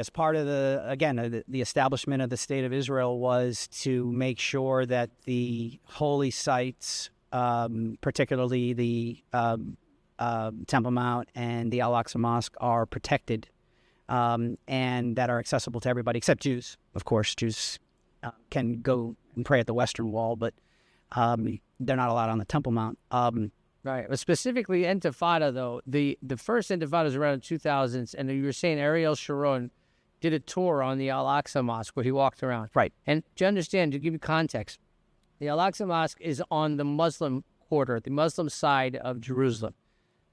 As part of the establishment of the State of Israel was to make sure that the holy sites, particularly the Temple Mount and the Al-Aqsa Mosque, are protected and that are accessible to everybody except Jews. Of course, Jews can go and pray at the Western Wall, but they're not allowed on the Temple Mount. Right. But specifically Intifada, though, the first Intifada was around the 2000s, and you were saying Ariel Sharon did a tour on the Al-Aqsa Mosque where he walked around. Right. And to understand, to give you context, the Al-Aqsa Mosque is on the Muslim quarter, the Muslim side of Jerusalem.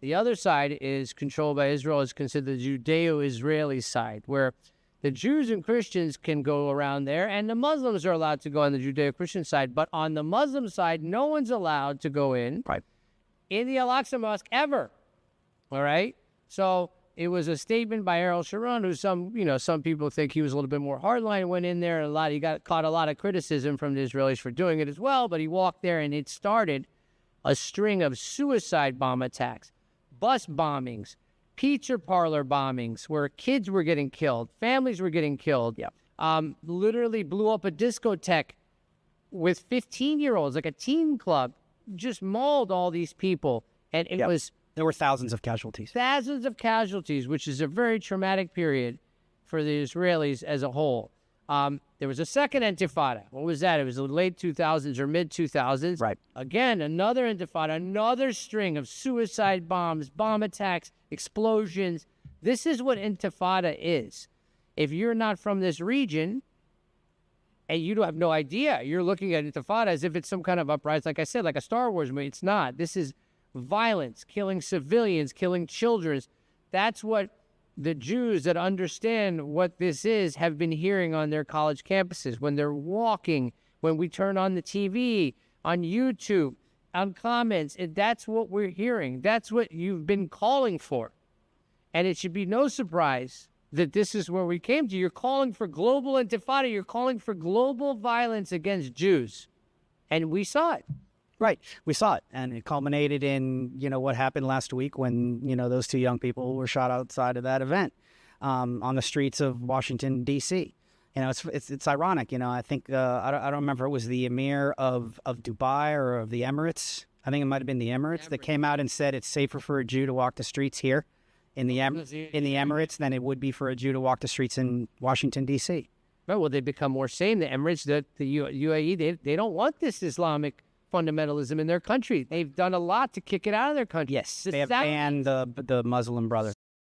The other side is controlled by Israel, is considered the Judeo-Israeli side, where the Jews and Christians can go around there, and the Muslims are allowed to go on the Judeo-Christian side. But on the Muslim side, no one's allowed to go in the Al-Aqsa Mosque ever. All right? So it was a statement by Ariel Sharon, who some people think he was a little bit more hardline, went in there, and he caught a lot of criticism from the Israelis for doing it as well, but he walked there, and it started a string of suicide bomb attacks, bus bombings, pizza parlor bombings, where kids were getting killed, families were getting killed. Literally blew up a discotheque with 15-year-olds, like a teen club, just mauled all these people, and there were thousands of casualties. Thousands of casualties, which is a very traumatic period for the Israelis as a whole. There was a second Intifada. What was that? It was the late 2000s or mid-2000s. Right. Again, another Intifada, another string of suicide bombs, bomb attacks, explosions. This is what Intifada is. If you're not from this region and you have no idea, you're looking at Intifada as if it's some kind of uprising, like I said, like a Star Wars movie. It's not. This is violence, killing civilians, killing children. That's what the Jews that understand what this is have been hearing on their college campuses when they're walking, when we turn on the TV, on YouTube, on comments. And that's what we're hearing. That's what you've been calling for. And it should be no surprise that this is where we came to. You're calling for global Intifada. You're calling for global violence against Jews. And we saw it. Right. We saw it, and it culminated in, what happened last week when, those two young people were shot outside of that event on the streets of Washington, D.C. It's ironic. I think, I don't remember, it was the Emir of Dubai or of the Emirates. I think it might have been the Emirates that came out and said it's safer for a Jew to walk the streets here in the Emirates than it would be for a Jew to walk the streets in Washington, D.C. Right. Well, they become more sane. The Emirates, the UAE, they don't want this Islamic fundamentalism in their country. They've done a lot to kick it out of their country. Yes, they have banned the Muslim Brothers.